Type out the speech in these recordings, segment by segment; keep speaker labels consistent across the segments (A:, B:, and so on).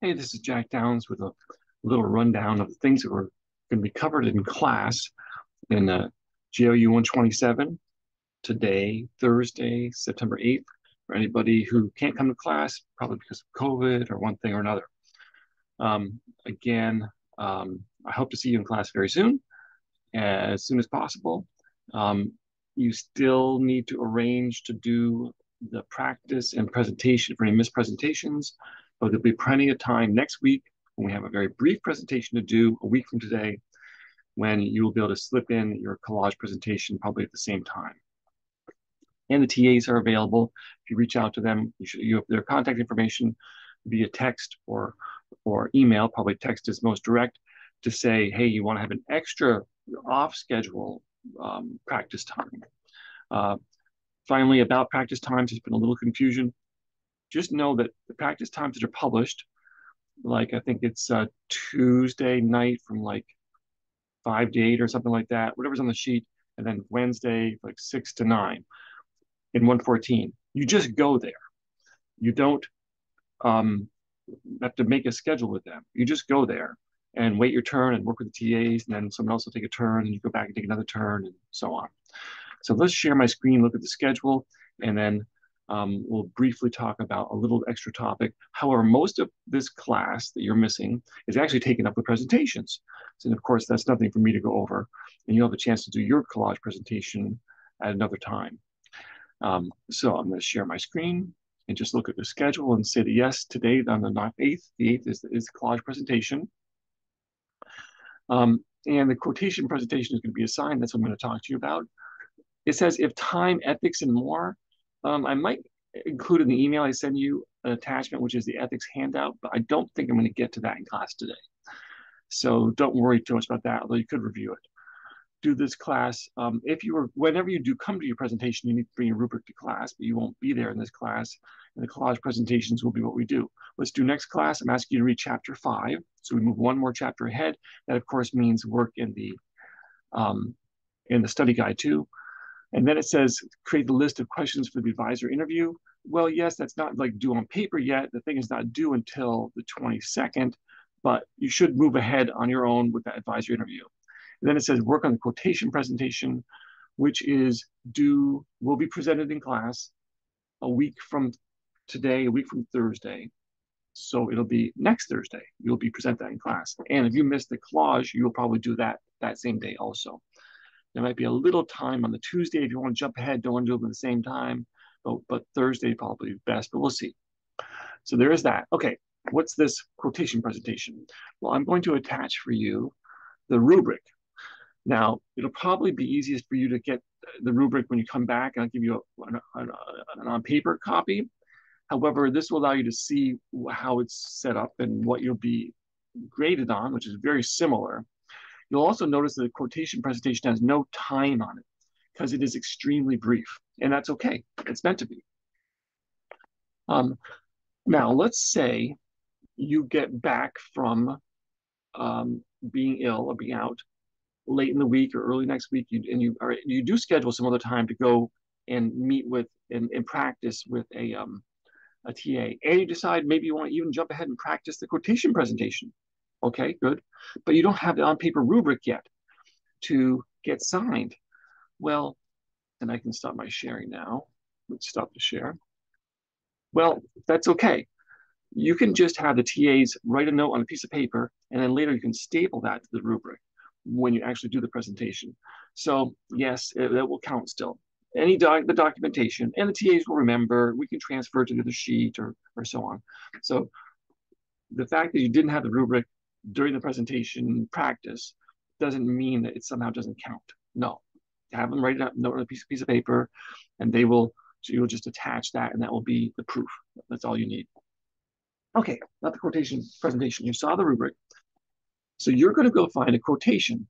A: Hey, this is Jack Downs with a little rundown of the things that were going to be covered in class in JOU 127 today, Thursday, September 8th, for anybody who can't come to class, probably because of COVID or one thing or another. Again, I hope to see you in class very soon as possible. Um, you still need to arrange to do the practice and presentation for any missed presentations, but there'll be plenty of time next week when we have a very brief presentation to do a week from today when you will be able to slip in your collage presentation probably at the same time. And the TAs are available. If you reach out to them, you have their contact information via text or email. Probably text is most direct to say, hey, you want to have an extra off schedule practice time. Uh, Finally, about practice times, there's been a little confusion. Just know that the practice times that are published, like I think it's Tuesday night from like 5 to 8 or something like that, whatever's on the sheet, and then Wednesday like 6 to 9 in 114. You just go there. You don't um, have to make a schedule with them. You just go there and wait your turn and work with the TAs, and then someone else will take a turn, and you go back and take another turn, and so on. So let's share my screen, look at the schedule, and then we'll briefly talk about a little extra topic. However, most of this class that you're missing is actually taken up with presentations. So, of course, that's nothing for me to go over, and you'll have a chance to do your collage presentation at another time. So I'm going to share my screen and just look at the schedule and say that yes, today on the 8th, the 8th is the collage presentation. And the quotation presentation is going to be assigned. That's what I'm going to talk to you about. It says if time, ethics, and more. I might include in the email I send you an attachment, which is the ethics handout, but I don't think I'm going to get to that in class today. So don't worry too much about that, although you could review it. Do this class. Whenever you do come to your presentation, you need to bring your rubric to class, but you won't be there in this class. And the collage presentations will be what we do. Let's do next class. I'm asking you to read chapter 5. So we move one more chapter ahead. That, of course, means work in the study guide too. And then it says, create the list of questions for the advisor interview. Well, yes, that's not like due on paper yet. The thing is not due until the 22nd, but you should move ahead on your own with that advisor interview. And then it says, work on the quotation presentation, which will be presented in class a week from today, a week from Thursday. So it'll be next Thursday. You'll be present that in class. And if you miss the collage, you'll probably do that same day also. There might be a little time on the Tuesday if you want to jump ahead, don't want to do them at the same time, but Thursday probably best, but we'll see. So there is that. Okay, what's this quotation presentation? Well, I'm going to attach for you the rubric. Now, it'll probably be easiest for you to get the rubric when you come back, and I'll give you an on-paper copy. However, this will allow you to see how it's set up and what you'll be graded on, which is very similar. You'll also notice that the quotation presentation has no time on it because it is extremely brief, and that's okay. It's meant to be. Now, let's say you get back from being ill or being out late in the week or early next week, and you do schedule some other time to go and meet with and practice with a TA, and you decide maybe you want to even jump ahead and practice the quotation presentation. Okay, good. But you don't have the on-paper rubric yet to get signed. Well, and I can stop my sharing now. Let's stop the share. Well, that's okay. You can just have the TAs write a note on a piece of paper, and then later you can staple that to the rubric when you actually do the presentation. So yes, that will count still. The documentation, and the TAs will remember. We can transfer to the other sheet or so on. So the fact that you didn't have the rubric during the presentation practice doesn't mean that it somehow doesn't count. No, have them write it up, note on a piece of paper, and so you'll just attach that, and that will be the proof. That's all you need. Okay, not the quotation presentation. You saw the rubric. So you're going to go find a quotation,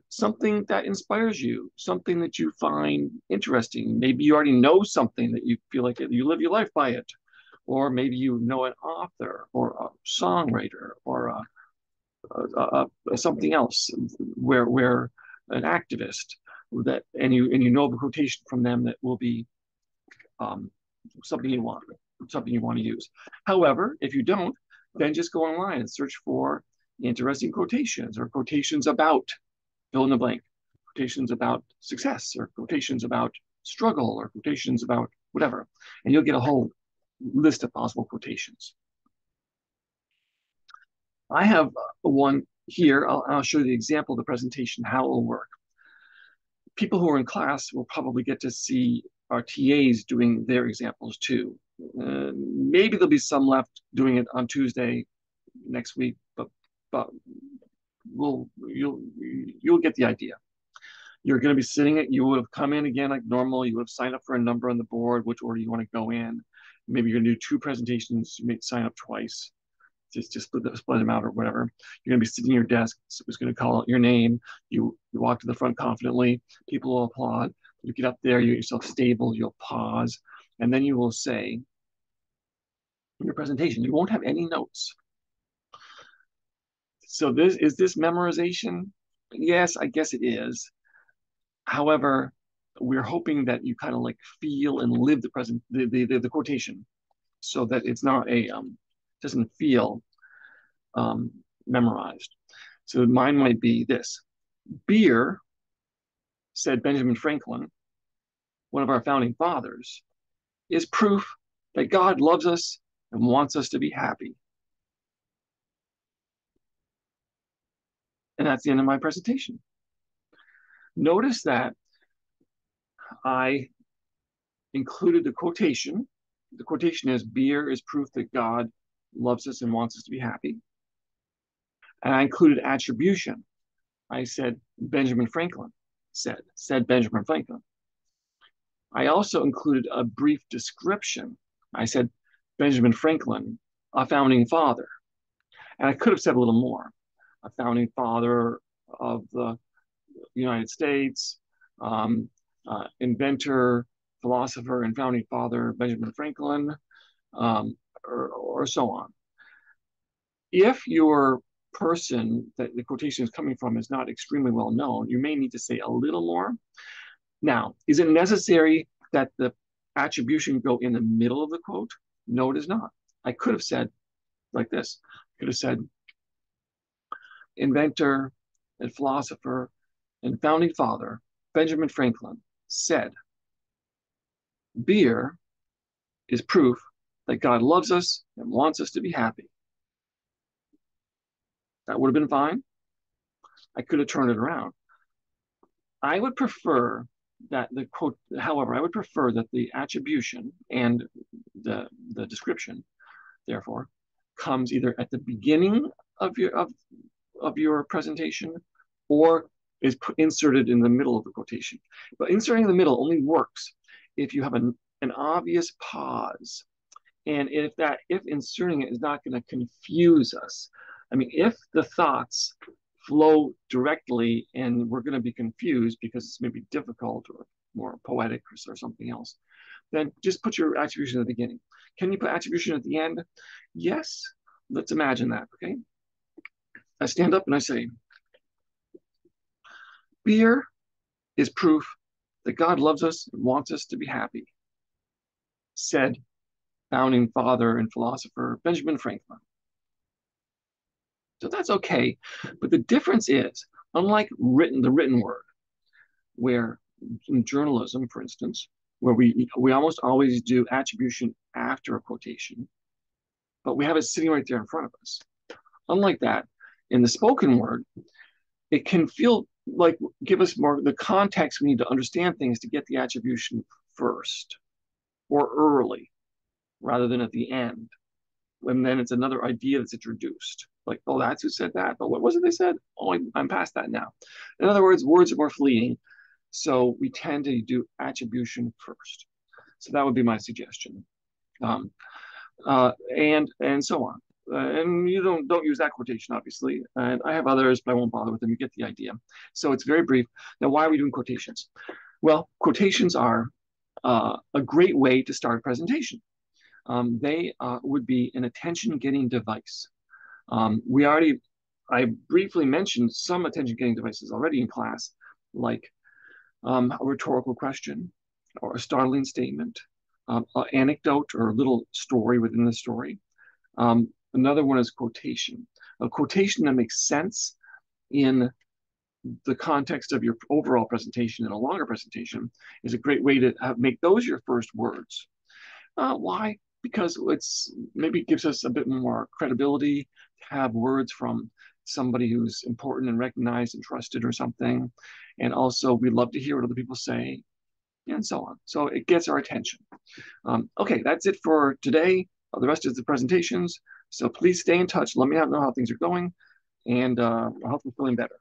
A: something that inspires you, something that you find interesting. Maybe you already know something that you feel like you live your life by it, or maybe you know an author or a songwriter or something else where an activist and you know of a quotation from them that will be something you want to use. However, if you don't, Then just go online and search for interesting quotations or quotations about fill in the blank, quotations about success or quotations about struggle or quotations about whatever. And you'll get a whole list of possible quotations. I have one here. I'll show you the example of the presentation, how it will work. People who are in class will probably get to see our TAs doing their examples too. Maybe there'll be some left doing it on Tuesday next week, but you'll get the idea. You're going to be sitting it. You would have come in again like normal. You would have signed up for a number on the board, which order you want to go in. Maybe you're going to do 2 presentations. You may sign up twice. Just split them out or whatever. You're going to be sitting at your desk. Someone's going to call out your name. You walk to the front confidently. People will applaud. You get up there. You get yourself stable. You'll pause. And then you will say in your presentation, you won't have any notes. So is this memorization? Yes, I guess it is. However, we're hoping that you kind of like feel and live the quotation, so that it's not doesn't feel memorized. So mine might be this: beer, said Benjamin Franklin, one of our founding fathers, is proof that God loves us and wants us to be happy. And that's the end of my presentation. Notice that I included the quotation. The quotation is, beer is proof that God loves us and wants us to be happy. And I included attribution. I said, Benjamin Franklin said Benjamin Franklin. I also included a brief description. I said, Benjamin Franklin, a founding father. And I could have said a little more. A founding father of the United States, inventor, philosopher, and founding father Benjamin Franklin, or so on. If your person that the quotation is coming from is not extremely well known, you may need to say a little more. Now, is it necessary that the attribution go in the middle of the quote? No, it is not. I could have said like this. I could have said, inventor and philosopher and founding father Benjamin Franklin said, beer is proof that God loves us and wants us to be happy. That would have been fine. I could have turned it around. I would prefer that the quote, however, I would prefer that the attribution and the description, therefore, comes either at the beginning of your presentation or is inserted in the middle of the quotation. But inserting in the middle only works if you have an obvious pause. And if inserting it is not going to confuse us. I mean, if the thoughts flow directly and we're going to be confused because it's maybe difficult or more poetic or something else, then just put your attribution at the beginning. Can you put attribution at the end? Yes. Let's imagine that, okay? I stand up and I say, beer is proof that God loves us and wants us to be happy, said founding father and philosopher Benjamin Franklin. So that's okay. But the difference is, unlike the written word, where in journalism, for instance, where we almost always do attribution after a quotation, but we have it sitting right there in front of us. Unlike that, in the spoken word, it can feel like give us more the context we need to understand things to get the attribution first or early rather than at the end. And then it's another idea that's introduced. Like, oh, that's who said that. But what was it they said? Oh, I'm past that now. In other words, words are more fleeting. So we tend to do attribution first. So that would be my suggestion. And so on. And you don't use that quotation, obviously. And I have others, but I won't bother with them. You get the idea. So it's very brief. Now, why are we doing quotations? Well, quotations are a great way to start a presentation. They would be an attention-getting device. I briefly mentioned some attention-getting devices already in class, like a rhetorical question or a startling statement, an anecdote or a little story within the story, Another one is quotation. A quotation that makes sense in the context of your overall presentation and a longer presentation is a great way to make those your first words. Why? Because it's maybe gives us a bit more credibility to have words from somebody who's important and recognized and trusted or something. And also, we love to hear what other people say and so on. So it gets our attention. Okay, that's it for today. The rest is the presentations. So please stay in touch. Let me know how things are going, and I hope you're feeling better.